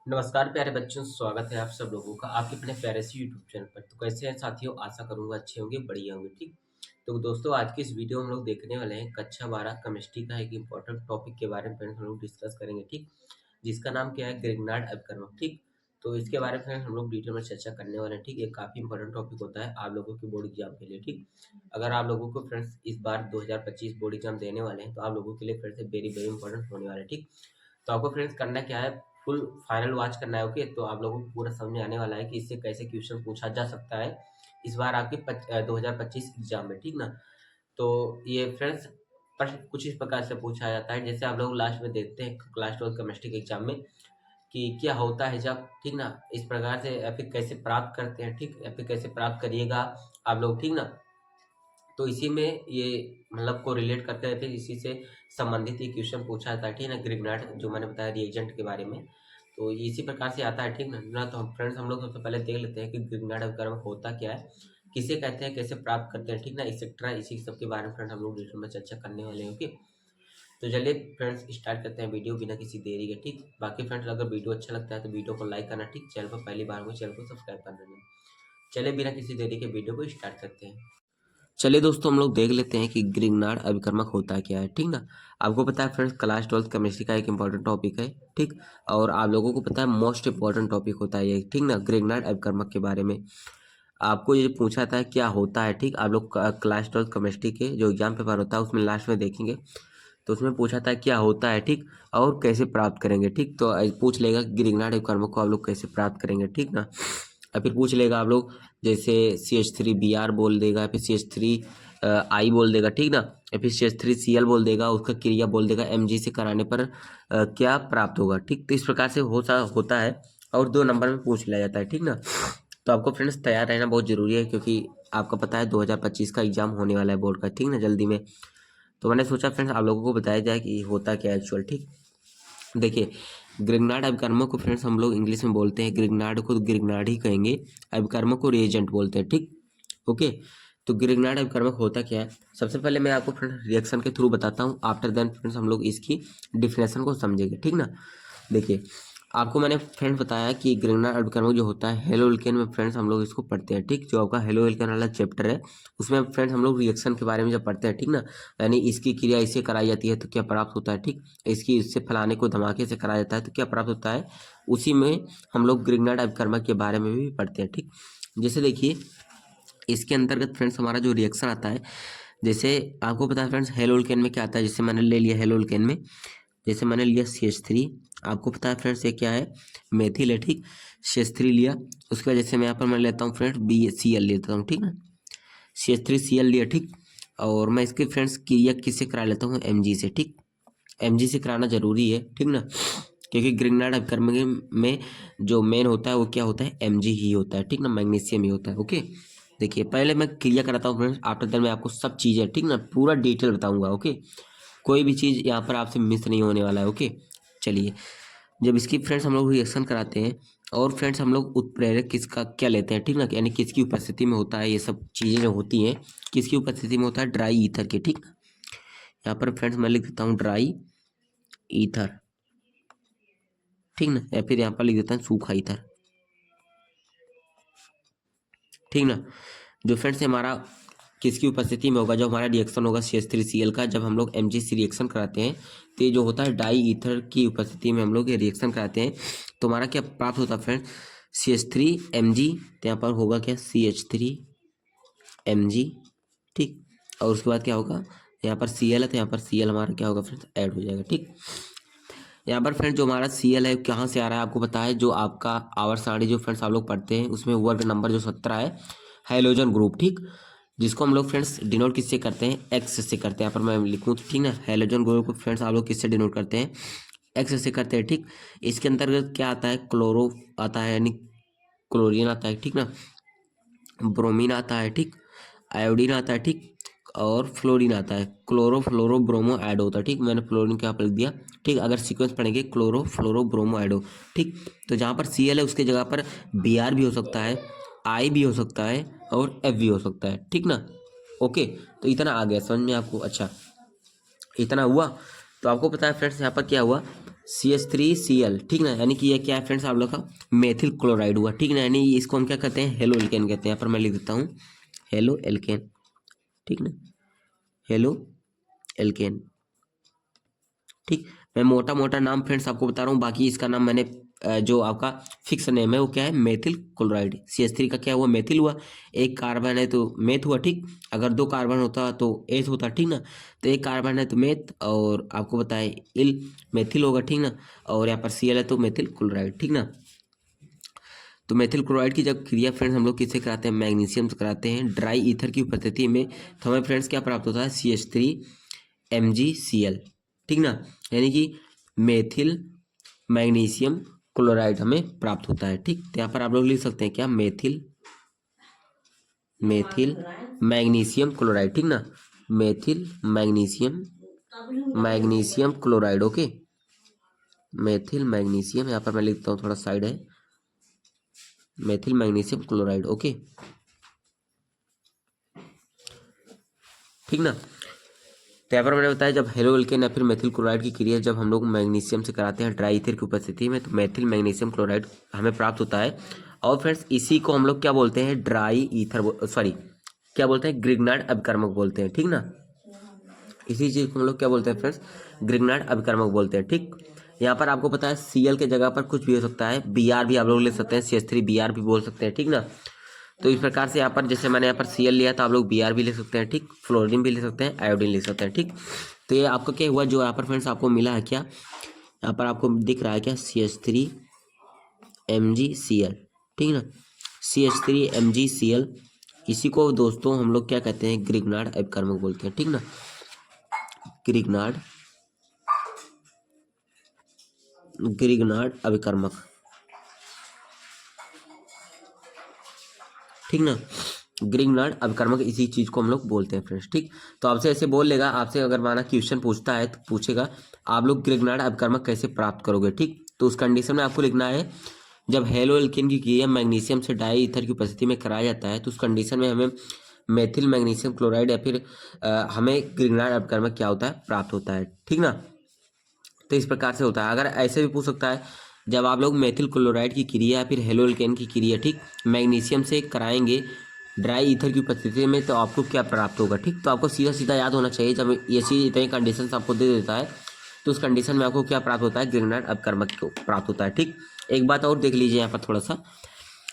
नमस्कार प्यारे बच्चों, स्वागत है आप सब लोगों का आपके अपने प्यारे से यूट्यूब चैनल पर। तो कैसे हैं साथियों, आशा करूंगा अच्छे होंगे, बढ़िया होंगे। ठीक, तो दोस्तों आज की इस वीडियो में हम लोग देखने वाले हैं कक्षा 12 केमिस्ट्री का एक इंपॉर्टेंट टॉपिक के बारे में फ्रेंड्स हम लोग डिस्कस करेंगे। ठीक, जिसका नाम क्या है, ग्रिग्नार्ड अपकर्मक। ठीक, तो इसके बारे में फ्रेंड्स हम लोग डिटेल में चर्चा करने वाले हैं। ठीक, ये काफी इंपॉर्टेंट टॉपिक होता है आप लोगों के बोर्ड एग्जाम के लिए। ठीक, अगर आप लोगों को फ्रेंड्स इस बार 2025 बोर्ड एग्जाम देने वाले हैं तो आप लोगों के लिए फ्रेंड्स वेरी वेरी इंपॉर्टेंट होने वाले हैं। ठीक, तो आपको फ्रेंड्स करना क्या है, फुल फाइनल वॉच करना है। ओके, तो आप लोगों को पूरा समझ में आने वाला है कि इससे कैसे क्वेश्चन पूछा जा सकता है इस बार आपके 2025 एग्जाम में। ठीक ना, तो ये फ्रेंड्स प्रश्न कुछ इस प्रकार से पूछा जाता है, जैसे आप लोग लास्ट में देखते हैं क्लास 12 केमिस्ट्री के एग्जाम में कि क्या होता है जब। ठीक ना, इस प्रकार से या फिर कैसे प्राप्त करते हैं। ठीक, या फिर कैसे प्राप्त करिएगा आप लोग। ठीक ना, तो इसी में ये मतलब को रिलेट करते रहते हैं, इसी से संबंधित ये क्वेश्चन पूछा जाता है। ठीक है ना, ग्रिग्नार्ड जो मैंने बताया रिएजेंट के बारे में, तो ये इसी प्रकार से आता है। ठीक ना, तो हम फ्रेंड्स हम लोग सबसे पहले देख लेते हैं कि ग्रिग्नार्ड अपकर्मक होता क्या है, किसे कहते हैं, कैसे प्राप्त करते हैं। ठीक ना, एक्सेट्रा इसी सब के बारे में फ्रेंड हम लोग डिटेल में चर्चा करने वाले हैं। ओके, तो चलिए फ्रेंड्स स्टार्ट करते हैं वीडियो बिना किसी देरी के। ठीक, बाकी फ्रेंड्स अगर वीडियो अच्छा लगता है तो वीडियो को लाइक करना। ठीक, चैनल पर पहली बार हो चैनल को सब्सक्राइब कर लेना। चलिए बिना किसी देरी के वीडियो को स्टार्ट करते हैं। चलिए दोस्तों हम लोग देख लेते हैं कि ग्रिग्नार्ड अभिकर्मक होता क्या है। ठीक ना, आपको पता है फ्रेंड्स क्लास 12 केमिस्ट्री का एक इंपॉर्टेंट टॉपिक है। ठीक, और आप लोगों को पता है मोस्ट इंपॉर्टेंट टॉपिक होता है ये। ठीक ना, ग्रिग्नार्ड अभिकर्मक के बारे में आपको ये पूछा था क्या होता है। ठीक, आप लोग क्लास 12 केमिस्ट्री के जो एग्जाम पेपर होता है उसमें लास्ट में देखेंगे, तो उसमें पूछा था क्या होता है। ठीक, और कैसे प्राप्त करेंगे। ठीक, तो पूछ लेगा ग्रिग्नार्ड अभिकर्मक को आप लोग कैसे प्राप्त करेंगे। ठीक ना, या फिर पूछ लेगा आप लोग जैसे CH3Br बोल देगा, या फिर CH3 आई बोल देगा। ठीक ना, या फिर CH3Cl बोल देगा, उसका क्रिया बोल देगा Mg से कराने पर क्या प्राप्त होगा। ठीक, तो इस प्रकार से होता है और 2 नंबर में पूछ लिया जाता है। ठीक ना, तो आपको फ्रेंड्स तैयार रहना बहुत जरूरी है, क्योंकि आपको पता है 2025 का एग्जाम होने वाला है बोर्ड का। ठीक ना, जल्दी में, तो मैंने सोचा फ्रेंड्स आप लोगों को बताया जाए कि होता क्या है एक्चुअल। ठीक, देखिए ग्रिग्नार्ड अभिकर्मक को फ्रेंड्स हम लोग इंग्लिश में बोलते हैं, ग्रिग्नार्ड को ग्रिग्नार्ड ही कहेंगे, अभिकर्मक को रिएजेंट बोलते हैं। ठीक, ओके, तो ग्रिग्नार्ड अभिकर्मक होता क्या है, सबसे पहले मैं आपको फ्रेंड्स रिएक्शन के थ्रू बताता हूँ, आफ्टर देन फ्रेंड्स हम लोग इसकी डिफिनेशन को समझेंगे। ठीक ना, देखिए आपको मैंने फ्रेंड्स बताया कि ग्रिग्नार्ड अभिकर्मक जो होता है हेलो एल्केन में फ्रेंड्स हम लोग इसको पढ़ते हैं। ठीक, जो आपका हेलो एल्केन वाला चैप्टर है उसमें फ्रेंड्स हम लोग रिएक्शन के बारे में जब पढ़ते हैं। ठीक ना, यानी इसकी क्रिया इससे कराई जाती है तो क्या प्राप्त होता है। ठीक, इसकी इससे फलाने को धमाके से कराया जाता है तो क्या प्राप्त होता है, उसी में हम लोग ग्रिग्नार्ड अभिकर्मक के बारे में भी पढ़ते हैं। ठीक, जैसे देखिए इसके अंतर्गत फ्रेंड्स हमारा जो रिएक्शन आता है, जैसे आपको पता है फ्रेंड्स हेलो एल्केन में क्या आता है, जैसे मैंने ले लिया हेलो एल्केन में, जैसे मैंने लिया CH3, आपको पता है फ्रेंड्स ये क्या है, मेथिल है। ठीक, CH3 लिया, उसके बाद जैसे मैं यहाँ पर मैं लेता हूँ फ्रेंड्स BCl लेता हूँ। ठीक ना, CH3Cl लिया। ठीक, और मैं इसके फ्रेंड्स क्रिया किससे करा लेता हूँ, Mg से। ठीक, Mg से कराना जरूरी है। ठीक ना, क्योंकि ग्रिग्नार्ड अभिकर्मक में जो मेन होता है वो क्या होता है, Mg ही होता है। ठीक ना, मैग्नीशियम ही होता है। ओके, देखिए पहले मैं क्रिया कराता हूँ फ्रेंड्स, आफ्टर दैट मैं आपको सब चीज़ें ठीक ना पूरा डिटेल बताऊंगा। ओके, कोई भी चीज़ यहाँ पर आपसे मिस नहीं होने वाला है। ओके, चलिए जब इसकी फ्रेंड्स हम लोग रिएक्शन कराते हैं और फ्रेंड्स हम लोग उत्प्रेरक किसका क्या लेते हैं। ठीक ना, यानी किसकी उपस्थिति में होता है, ये सब चीज़ें जो होती हैं किसकी उपस्थिति में होता है, ड्राई ईथर के। ठीक, यहाँ पर फ्रेंड्स मैं लिख देता हूँ ड्राई ईथर। ठीक ना, या फिर यहाँ पर लिख देता हूँ सूखा ईथर। ठीक ना, जो फ्रेंड्स हमारा किसकी उपस्थिति में होगा, जो हमारा रिएक्शन होगा CH3Cl का, जब हम लोग Mg से रिएक्शन कराते हैं तो ये जो होता है डाई ईथर की उपस्थिति में हम लोग ये रिएक्शन कराते हैं, तो हमारा क्या प्राप्त होता है फ्रेंड्स, CH3Mg, तो यहाँ पर होगा क्या CH3Mg। ठीक, और उसके बाद क्या होगा, यहाँ पर Cl है तो यहाँ पर Cl हमारा क्या होगा फ्रेंड्स, ऐड हो जाएगा। ठीक, यहाँ पर फ्रेंड्स जो हमारा Cl है कहाँ से आ रहा है आपको पता है, जो आपका आवर्त सारणी जो फ्रेंड्स आप लोग पढ़ते हैं उसमें वर्ग नंबर जो 17 है, हाइड्रोजन ग्रुप। ठीक, जिसको हम लोग फ्रेंड्स डिनोट किससे करते हैं, एक्स से करते हैं। यहाँ पर मैं लिखूँ तो ठीक ना, हाइड्रोजन ग्रुप को फ्रेंड्स आप लोग किससे डिनोट करते हैं, एक्स से करते हैं। ठीक, इसके अंतर्गत क्या आता है, क्लोरो आता है, यानी क्लोरीन आता है। ठीक ना, ब्रोमीन आता है। ठीक, आयोडीन आता है। ठीक, और फ्लोरीन आता है, क्लोरो फ्लोरो ब्रोमो ऐड होता है। ठीक, मैंने फ्लोरीन क्या लिख दिया। ठीक, अगर सीक्वेंस पढ़ेंगे क्लोरो फ्लोरो ब्रोमो ऐडो। ठीक, तो जहाँ पर Cl है उसके जगह पर Br भी हो सकता है, I भी हो सकता है और F भी हो सकता है। ठीक ना, ओके, तो इतना आ गया समझ में आपको। अच्छा, इतना हुआ, तो आपको पता है फ्रेंड्स यहाँ पर क्या हुआ, CH3Cl, ठीक ना, यानी कि ये क्या है फ्रेंड्स आप लोग का मेथिल क्लोराइड हुआ, ठीक ना, यानी इसको हम क्या कहते हैं, हेलो एल्केन कहते हैं। यहाँ पर मैं लिख देता हूँ हेलो एल्केन, ठीक ना, हेलो एल्केन, ठीक। मैं मोटा मोटा नाम फ्रेंड्स आपको बता रहा हूँ, बाकी इसका नाम मैंने जो आपका फिक्स नेम है वो क्या है, मेथिल क्लोराइड। CH3 का क्या हुआ, मेथिल हुआ, एक कार्बन है तो मेथ हुआ, ठीक। अगर दो कार्बन होता तो एथ होता, ठीक ना, तो एक कार्बन है तो मेथ, और आपको बताए इल मेथिल होगा, ठीक ना, और यहाँ पर Cl है तो मेथिल क्लोराइड, ठीक ना। तो मेथिल क्लोराइड की जब क्रिया फ्रेंड्स हम लोग किससे कराते हैं, मैग्नीशियम से कराते हैं ड्राई ईथर की उपस्थिति में, तो हमें फ्रेंड्स क्या प्राप्त होता है, CH3MgCl, ठीक ना, यानी कि मेथिल मैग्नीशियम क्लोराइड हमें प्राप्त होता है, ठीक। तो यहाँ पर आप लोग लिख सकते हैं क्या, मेथिल मेथिल मैग्नीशियम क्लोराइड, ठीक ना, methyl magnesium magnesium chloride, okay, methyl magnesium, यहाँ पर मैं लिखता हूँ थोड़ा साइड है, मेथिल मैग्नीशियम क्लोराइड, ओके, ठीक ना। तो यहाँ पर मैंने बताया जब हेलो एल्केन या फिर मेथिल क्लोराइड की क्रिया जब हम लोग मैग्नीशियम से कराते हैं ड्राई ईथर की उपस्थिति में, तो मेथिल मैग्नीशियम क्लोराइड हमें प्राप्त होता है। और फ्रेंड्स इसी को हम लोग क्या बोलते हैं, ड्राई ईथर, सॉरी क्या बोलते हैं, ग्रिग्नार्ड अभिकर्मक बोलते हैं, ठीक ना। इसी चीज को हम लोग क्या बोलते हैं फ्रेंड्स, ग्रिग्नार्ड अभिकर्मक बोलते हैं, ठीक। यहाँ पर आपको पता है Cl के जगह पर कुछ भी हो सकता है, Br भी आप लोग ले सकते हैं, CH3Br भी बोल सकते हैं, ठीक ना। तो इस प्रकार से यहाँ पर जैसे मैंने यहाँ पर Cl लिया तो आप लोग Br भी ले सकते हैं, ठीक, फ्लोरीन भी ले सकते हैं, आयोडीन ले सकते हैं, ठीक। तो ये आपका क्या हुआ, जो यहाँ पर फ्रेंड्स आपको मिला है क्या, यहाँ पर आपको दिख रहा है क्या, CH3MgCl, ठीक ना, CH3MgCl, इसी को दोस्तों हम लोग क्या कहते हैं, ग्रिग्नार्ड अभिकर्मक बोलते हैं, ठीक ना, ग्रिग्नार्ड अभिकर्मक, ठीक ना, ग्रिग्नार्ड अभिकर्मक, इसी चीज को हम लोग बोलते हैं फ्रेंड्स, ठीक। तो आपसे ऐसे बोल लेगा, आपसे अगर माना क्वेश्चन पूछता है तो पूछेगा आप लोग ग्रिग्नार्ड अभिकर्मक कैसे प्राप्त करोगे, ठीक। तो उस कंडीशन में आपको लिखना है जब हेलो एल्केन की क्रिया मैग्नीशियम से डाई ईथर की उपस्थिति में कराया जाता है तो उस कंडीशन में हमें मेथिल मैग्नीशियम क्लोराइड या फिर हमें ग्रिग्नार्ड अभिकर्मक क्या होता है, प्राप्त होता है, ठीक ना। तो इस प्रकार से होता है। अगर ऐसे भी पूछ सकता है जब आप लोग मेथिल क्लोराइड की क्रिया या फिर हेलो एल्केन की क्रिया, ठीक, मैग्नीशियम से कराएंगे ड्राई ईथर की उपस्थिति में तो आपको क्या प्राप्त होगा, ठीक। तो आपको सीधा सीधा याद होना चाहिए, जब ये चीज इतने कंडीशन आपको दे देता है तो उस कंडीशन में आपको क्या प्राप्त होता है, ग्रिग्नार्ड अभिकर्मक को प्राप्त होता है, ठीक। एक बात और देख लीजिए यहाँ पर थोड़ा सा,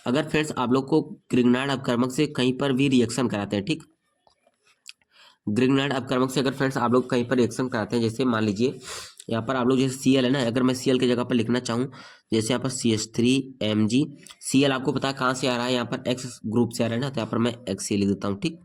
अगर फ्रेंड्स आप लोग को ग्रिग्नार्ड अभिकर्मक से कहीं पर भी रिएक्शन कराते हैं, ठीक, ग्रिग्नार्ड अपकर्मक से अगर फ्रेंड्स आप लोग कहीं पर रिएक्शन कराते हैं, जैसे मान लीजिए यहाँ पर आप लोग जैसे Cl है ना, अगर मैं Cl की जगह पर लिखना चाहूँ, जैसे यहाँ पर CH3Mg, Cl आपको पता है कहाँ से आ रहा है, यहाँ पर X ग्रुप से आ रहा है ना, तो यहाँ पर मैं X लिख देता हूँ, ठीक,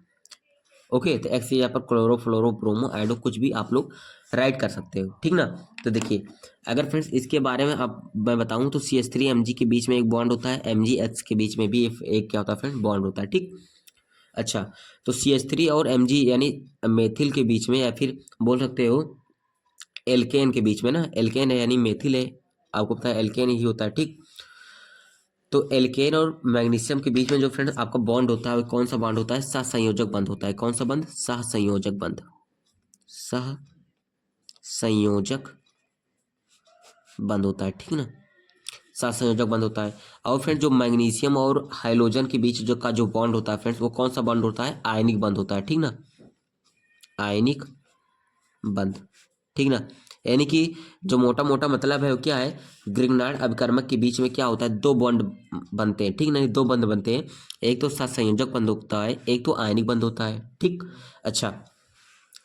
ओके। तो X यहाँ पर क्लोरो फ्लोरो ब्रोमो आयोडो कुछ भी आप लोग राइट कर सकते हो, ठीक ना। तो देखिए अगर फ्रेंड्स इसके बारे में आप मैं बताऊँ तो CH3Mg के बीच में एक बॉन्ड होता है, MgX के बीच में भी एक क्या होता है फ्रेंड्स, बॉन्ड होता है, ठीक। अच्छा, तो CH3 और Mg यानी मेथिल के बीच में या फिर बोल सकते हो एल्केन के बीच में ना, एल्केन है यानी मेथिल है, आपको पता है एल्केन ही होता है, ठीक। तो एल्केन और मैग्नीशियम के बीच में जो फ्रेंड आपका बॉन्ड होता है वो कौन सा बॉन्ड होता है, सहसंयोजक बंध होता है। कौन सा बंध, सहसंयोजक बंध, सहसंयोजक बंध होता है, ठीक ना, सहसंयोजक बंध होता है। और फ्रेंड जो मैग्नीशियम और हाइड्रोजन के बीच जो बॉन्ड होता है फ्रेंड्स, वो कौन सा बॉन्ड होता है, आयनिक बंध होता है, ठीक ना, आयनिक बंध, ठीक ना। यानी कि जो मोटा मोटा मतलब है वो क्या है, ग्रिग्नार्ड अभिकर्मक के बीच में क्या होता है, दो बॉन्ड बनते हैं, ठीक ना, दो बंध बनते हैं, एक तो सहसंयोजक बंध होता है, एक तो आयनिक बंध होता है, ठीक। अच्छा,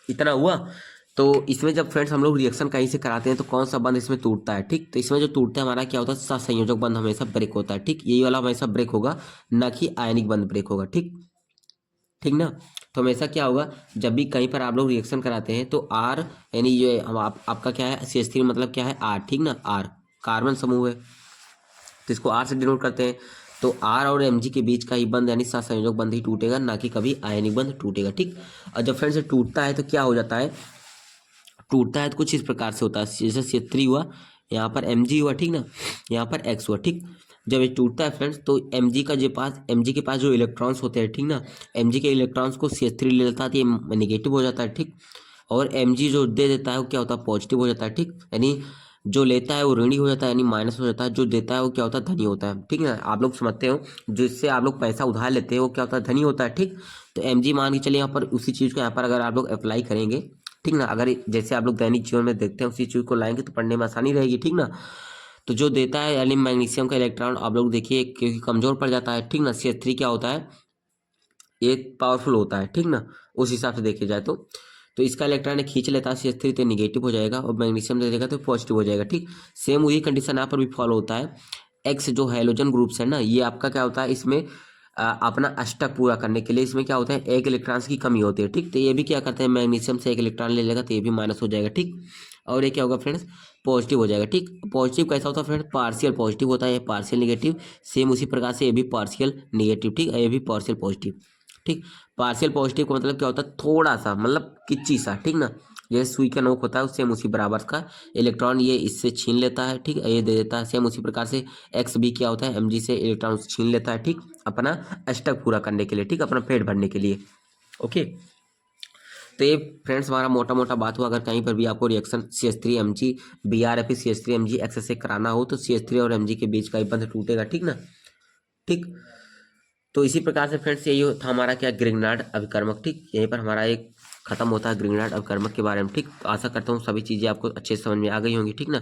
इतना हुआ। तो इसमें जब फ्रेंड्स हम लोग रिएक्शन कहीं से कराते हैं तो कौन सा बंध इसमें टूटता है, ठीक। तो इसमें जो टूटता है हमारा क्या होता है, सहसंयोजक बंध हमेशा ब्रेक होता है, ठीक, यही वाला हमेशा ब्रेक होगा, ना कि आयनिक बंध ब्रेक होगा, ठीक, ठीक ना। तो हमेशा क्या होगा, जब भी कहीं पर आप लोग रिएक्शन कराते हैं तो आर, यानी ये हम आपका क्या है, CH3 मतलब क्या है, आर, ठीक ना, आर कार्बन समूह है तो इसको आर से डिनोट करते हैं। तो आर और Mg के बीच का ही बंध यानी सहसंयोजक बंध ही टूटेगा, ना कि कभी आयनिक बंध टूटेगा, ठीक। और जब फ्रेंड्स टूटता है तो क्या हो जाता है, टूटता है तो कुछ इस प्रकार से होता है, जैसे CH3 हुआ, यहाँ पर Mg हुआ, ठीक ना, यहाँ पर X हुआ, ठीक। जब ये टूटता है फ्रेंड्स तो Mg के पास जो इलेक्ट्रॉन्स होते हैं, ठीक ना, Mg के इलेक्ट्रॉन्स को CH3 ले लेता है तो ये नेगेटिव हो जाता है, ठीक। और Mg जो दे देता है वो क्या होता है, पॉजिटिव हो जाता है, ठीक। यानी जो लेता है वो ऋणी हो जाता है यानी माइनस हो जाता है, जो देता है वो क्या होता है धनी होता है, ठीक है ना। आप लोग समझते हो जिससे आप लोग पैसा उधार लेते हो वो क्या होता है धनी होता है, ठीक। तो mg मान के चलिए यहाँ पर उसी चीज़ को यहाँ पर अगर आप लोग अप्लाई करेंगे, ठीक ना, अगर जैसे आप लोग दैनिक जीवन में देखते हैं उसी चीज़ को लाएंगे तो पढ़ने में आसानी रहेगी, ठीक ना। तो जो देता है यानी मैग्नीशियम का इलेक्ट्रॉन आप लोग देखिए क्योंकि कमजोर पड़ जाता है, ठीक ना। CH3 क्या होता है, ये पावरफुल होता है, ठीक ना, उस हिसाब से देखे जाए तो इसका इलेक्ट्रॉन खींच लेता है CH3 तो निगेटिव हो जाएगा और मैग्नीशियम दे देगा तो पॉजिटिव हो जाएगा, ठीक। सेम वही कंडीशन यहाँ पर भी फॉलो होता है। एक्स जो हैलोजन ग्रुप्स है ना, ये आपका क्या होता है इसमें अपना अष्टक पूरा करने के लिए इसमें क्या होता है एक इलेक्ट्रॉन्स की कमी होती है, ठीक। तो ये भी क्या करते हैं मैग्नीशियम से एक इलेक्ट्रॉन ले लेगा तो ये भी माइनस हो जाएगा, ठीक। और ये क्या होगा फ्रेंड्स, पॉजिटिव हो जाएगा, ठीक। पॉजिटिव कैसा होता है फ्रेंड्स, पार्शियल पॉजिटिव होता है, पार्शियल निगेटिव। सेम उसी प्रकार से ये भी पार्शियल निगेटिव, ठीक। ये भी पार्शियल पॉजिटिव, ठीक। पार्शियल पॉजिटिव का मतलब क्या होता है थोड़ा सा मतलब किच्ची सा, ठीक ना। जैसे सुई का नोक होता है सेम उसी बराबर का इलेक्ट्रॉन ये इससे छीन लेता है, ठीक, ये दे देता है। सेम उसी प्रकार से एक्स भी क्या होता है mg से इलेक्ट्रॉन छीन लेता है, ठीक, अपना अष्टक पूरा करने के लिए, ठीक, अपना पेट भरने के लिए। ओके, तो ये फ्रेंड्स हमारा मोटा मोटा बात हुआ। अगर कहीं पर भी आपको reaction CH3 mg BRF CH3 mg x से कराना हो तो CH3 और mg के बीच का ही बंध टूटेगा, ठीक ना, ठीक। तो इसी प्रकार से फ्रेंड्स यही था हमारा क्या ग्रिग्नार्ड अभिकर्मक, ठीक। यहीं पर हमारा एक खत्म होता है ग्रिग्नार्ड अभिकर्मक के बारे में, ठीक। आशा करता हूँ सभी चीज़ें आपको अच्छे से समझ में आ गई होंगी, ठीक ना।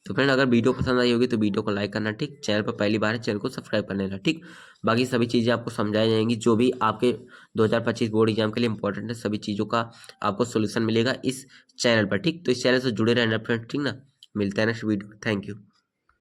तो फ्रेंड अगर वीडियो पसंद आई होगी तो वीडियो को लाइक करना, ठीक। चैनल पर पहली बार है चैनल को सब्सक्राइब कर लेना, ठीक। बाकी सभी चीज़ें आपको समझाई जाएंगी जो भी आपके 2025 बोर्ड एग्जाम के लिए इंपॉर्टेंट है, सभी चीज़ों का आपको सोल्यूशन मिलेगा इस चैनल पर, ठीक। तो इस चैनल से जुड़े रहना फ्रेंड, ठीक ना। मिलते हैं नेक्स्ट वीडियो, थैंक यू।